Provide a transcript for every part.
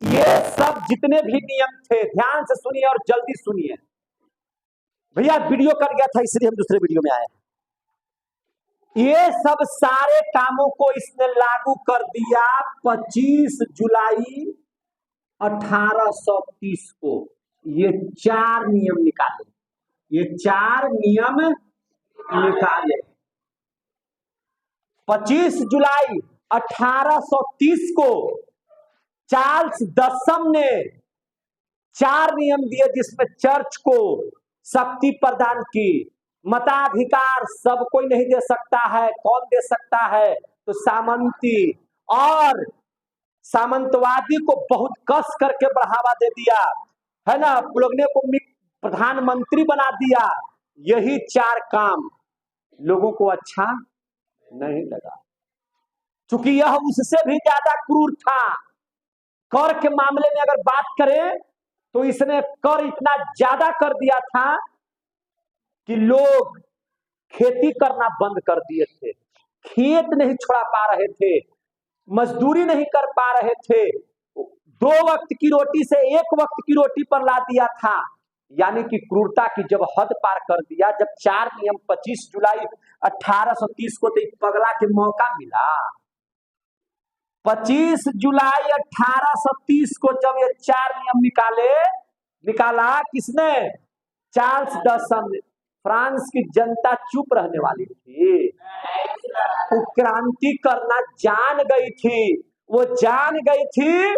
ये सब जितने भी नियम थे, ध्यान से सुनिए और जल्दी सुनिए। भैया वीडियो कट गया था इसलिए हम दूसरे वीडियो में आए। ये सब सारे कामों को इसने लागू कर दिया 25 जुलाई 1830 को। ये 4 नियम निकाले, ये 4 नियम निकाले। 25 जुलाई 1830 को चार्ल्स दसम ने 4 नियम दिए, जिसमें चर्च को शक्ति प्रदान की। मताधिकार सब कोई नहीं दे सकता है। कौन दे सकता है? तो सामंती और सामंतवादी को बहुत कस करके बढ़ावा दे दिया, है ना। पुलगने को प्रधानमंत्री बना दिया। यही 4 काम लोगों को अच्छा नहीं लगा, क्योंकि यह उससे भी ज्यादा क्रूर था। कर के मामले में अगर बात करें तो इसने कर इतना ज्यादा कर दिया था कि लोग खेती करना बंद कर दिए थे, खेत नहीं छोड़ा पा रहे थे, मजदूरी नहीं कर पा रहे थे, 2 वक्त की रोटी से 1 वक्त की रोटी पर ला दिया था। यानी कि क्रूरता की जब हद पार कर दिया, जब 4 नियम 25 जुलाई 1830 को तो पगला के मौका मिला। 25 जुलाई 1830 को जब ये 4 नियम निकाला किसने? चार्ल्स दसम ने। फ्रांस की जनता चुप रहने वाली थी, वो क्रांति करना जान गई थी, वो जान गई थी।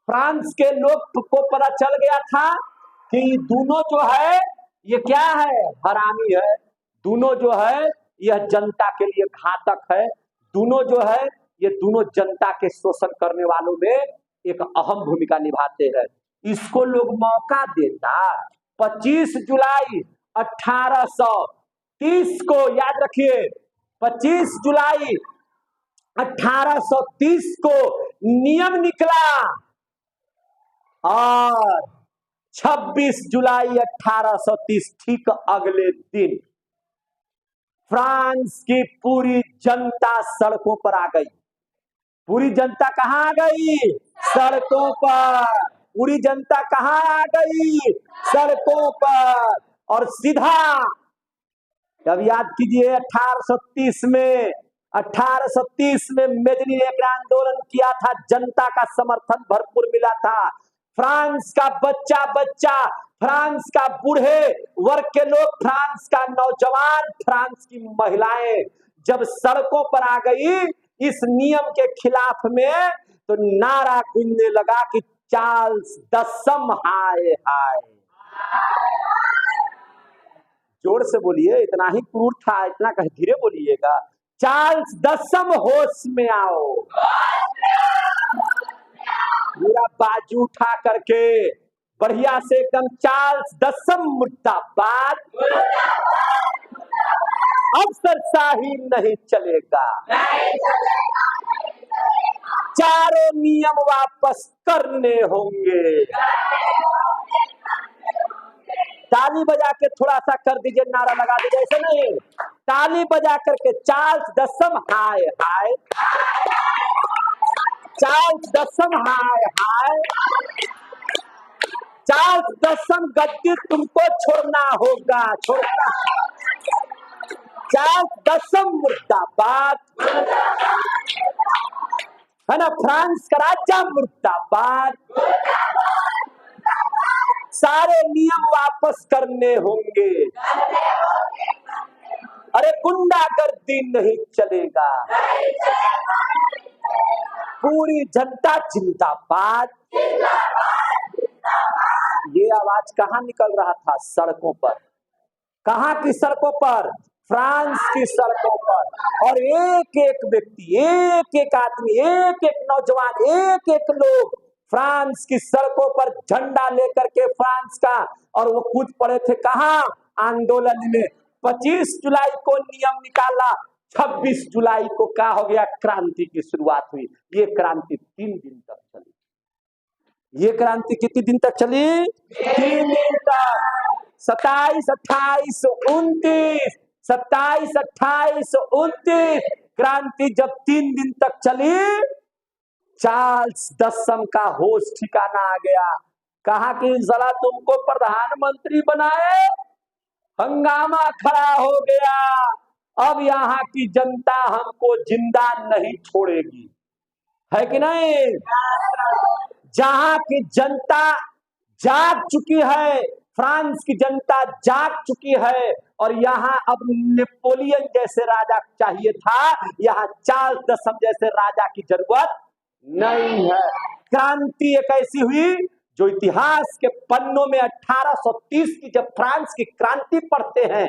फ्रांस के लोग को पता चल गया था कि दोनों जो है ये क्या है? हरामी है। दोनों जो है यह जनता के लिए घातक है। दोनों जो है ये दोनों जनता के शोषण करने वालों में एक अहम भूमिका निभाते हैं। इसको लोग मौका देता। 25 जुलाई 1830 को याद रखिए, 25 जुलाई 1830 को नियम निकला और 26 जुलाई 1830 ठीक अगले दिन फ्रांस की पूरी जनता सड़कों पर आ गई। पूरी जनता कहां आ गई? सड़कों पर। पूरी जनता कहां आ गई? सड़कों पर। और सीधा जब याद कीजिए 1830 में मेदिनी ने एक आंदोलन किया था, जनता का समर्थन भरपूर मिला था। फ्रांस का बच्चा, फ्रांस का बूढ़े वर्ग के लोग, फ्रांस का नौजवान, फ्रांस की महिलाएं जब सड़कों पर आ गई इस नियम के खिलाफ में, तो नारा गूंजने लगा कि चार्ल्स दसम हाय हाय। जोर से बोलिए, इतना ही क्रूर था, इतना कहीं धीरे बोलिएगा। चार्ल्स दसम होश में आओ। पूरा बाजू उठा करके बढ़िया से एकदम चार्ल्स दसम मुर्दाबाद। अफसरशाही नहीं चलेगा, चारों नियम वापस करने होंगे। ताली बजा के थोड़ा सा कर दीजिए, नारा लगा दीजिए, ऐसे नहीं, ताली बजा करके चार्ल्स दसम हाय हाय, चार्ल्स दसम हाय हाय, चार्ल्स दसम गद्दी तुमको छोड़ना होगा, छोड़ना। चार्ल्स दसम मुर्दाबाद, है ना। फ्रांस का राजा मुर्दाबाद। सारे नियम वापस करने होंगे। अरे गुंडागर्दी नहीं चलेगा। पूरी जनता जिंदाबाद। ये आवाज कहां निकल रहा था? सड़कों पर। कहां की सड़कों पर? फ्रांस की सड़कों पर। और एक एक व्यक्ति, एक एक आदमी, एक एक नौजवान, एक एक लोग फ्रांस की सड़कों पर झंडा लेकर के फ्रांस का, और वो कूद पड़े थे कहां? आंदोलन में। 25 जुलाई को नियम निकाला, 26 जुलाई को क्या हो गया? क्रांति की शुरुआत हुई। ये क्रांति 3 दिन तक चली। ये क्रांति कितने दिन तक चली? 3 दिन तक। 27, 28, 29, 27, 28, 29 क्रांति जब 3 दिन तक चली, चार्ल्स दसम का होश ठिकाना आ गया। कहा कि जरा तुमको प्रधानमंत्री बनाए, हंगामा खड़ा हो गया। अब यहाँ की जनता हमको जिंदा नहीं छोड़ेगी, है कि नहीं? जहां की जनता जाग चुकी है, फ्रांस की जनता जाग चुकी है, और यहाँ अब नेपोलियन जैसे राजा चाहिए था, यहाँ चार्ल्स दसम जैसे राजा की जरूरत नहीं है। क्रांति एक ऐसी हुई जो इतिहास के पन्नों में 1830 की जब फ्रांस की क्रांति पढ़ते हैं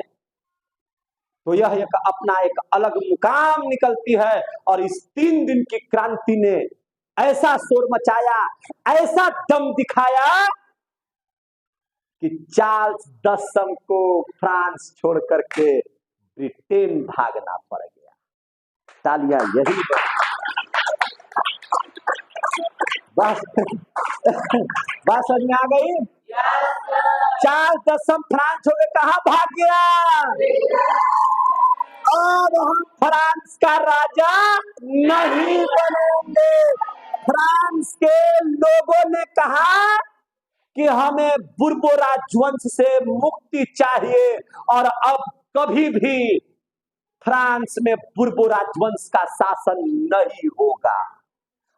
तो यह एक अपना एक अलग मुकाम निकलती है। और इस 3 दिन की क्रांति ने ऐसा शोर मचाया, ऐसा दम दिखाया कि चार्ल्स दसम को फ्रांस छोड़ करके ब्रिटेन भागना पड़ गया। तालियां यही बात समझ में आ गई? चार्ल्स दसम फ्रांस छोड़ के कहां भाग गया? अब हम फ्रांस का राजा नहीं बनेंगे। फ्रांस के लोगों ने कहा कि हमें बुर्बो राजवंश से मुक्ति चाहिए, और अब कभी भी फ्रांस में बुर्बो राजवंश का शासन नहीं होगा।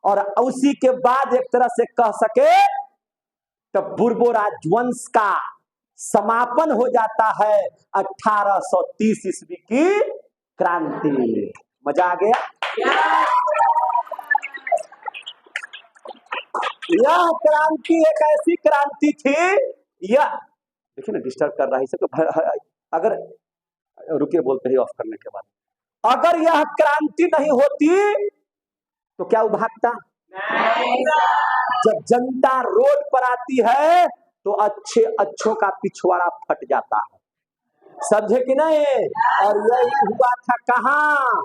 और उसी के बाद एक तरह से कह सके तो बुर्बो राजवंश का समापन हो जाता है 1830 ईस्वी की क्रांति में। मजा आ गया? यह क्रांति एक ऐसी क्रांति थी, यह देखिए ना डिस्टर्ब कर रहा है इसे तो, अगर रुके बोलते ही ऑफ करने के बाद, अगर यह क्रांति नहीं होती तो क्या भागता? जब जनता रोड पर आती है तो अच्छों का पिछवाड़ा फट जाता है, समझे कि नहीं? और यही हुआ था कहां?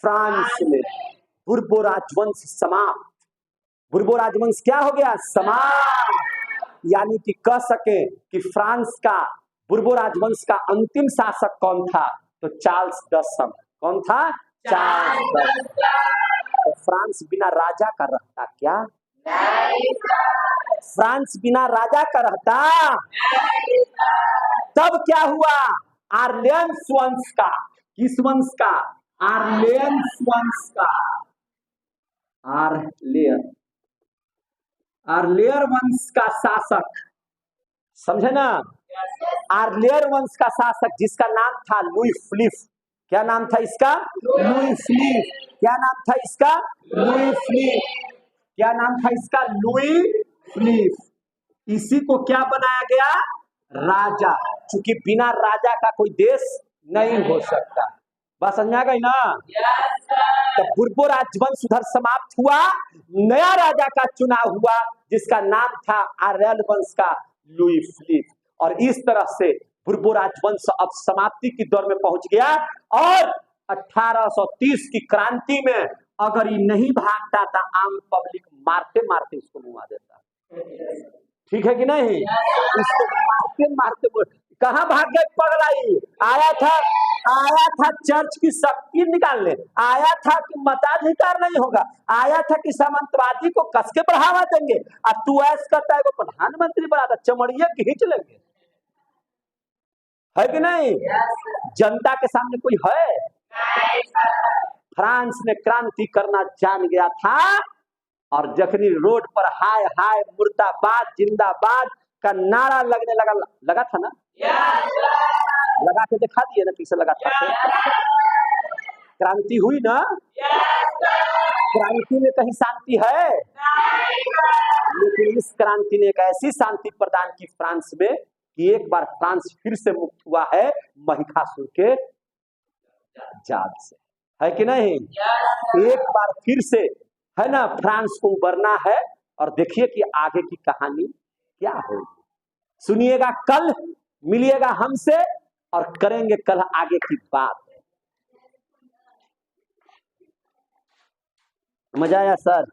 फ्रांस में। बुर्बो राजवंश समाप्त। बुर्बो राजवंश क्या हो गया? समाप्त। यानी कि कह सके कि फ्रांस का बुर्बो राजवंश का अंतिम शासक कौन था? तो चार्ल्स दसम। कौन था? चार्ल्स दसम। तो फ्रांस बिना राजा का रहता क्या? नहीं। फ्रांस बिना राजा का रहता? नहीं। तब क्या हुआ? आर्लियंस वंश का, किस वंश का? आर्लियंस वंश का, आर्लियर वंश का शासक, समझे ना? आर्लियर वंश का शासक जिसका नाम था लुई फिलिप। क्या नाम था इसका? Louis Philippe. क्या नाम था इसका? Louis Philippe. क्या नाम था इसका? Louis Philippe. इसी को क्या बनाया गया? राजा। क्योंकि बिना राजा का कोई देश नहीं हो सकता। बात समझ में आ गई ना? तो बुर्बो राजवंश उधर समाप्त हुआ, नया राजा का चुनाव हुआ जिसका नाम था आर्यल वंश का लुई फिलिप। और इस तरह से बुर्बो राजवंश अब समाप्ति की दौर में पहुंच गया। और 1830 की क्रांति में अगर ये नहीं भागता था, आम पब्लिक मारते मारते इसको मुआ देता। ठीक है कि नहीं? इसको मारते मारते कहां भाग गए पगलाई? आया था चर्च की शक्ति निकालने, आया था कि मताधिकार नहीं होगा, आया था कि सामंतवादी को कस के बढ़ावा देंगे। अब तू ऐसा करता है वो प्रधानमंत्री बनाता, चमड़िया खींच लेंगे, है कि नहीं? जनता के सामने कोई है? फ्रांस ने क्रांति करना जान गया था, और जखनी रोड पर हाय हाय मुर्दाबाद जिंदाबाद का नारा लगने लगा था ना, लगा के दिखा दिए ना कैसे लगा था। क्रांति हुई ना? क्रांति में कहीं शांति है? लेकिन इस क्रांति ने एक ऐसी शांति प्रदान की फ्रांस में कि एक बार फ्रांस फिर से मुक्त हुआ है महिषासुर के जाल से, है कि नहीं? एक बार फिर से है ना फ्रांस को उबरना है। और देखिए कि आगे की कहानी क्या होगी, सुनिएगा। कल मिलिएगा हमसे और करेंगे कल आगे की बात। मजा आया सर?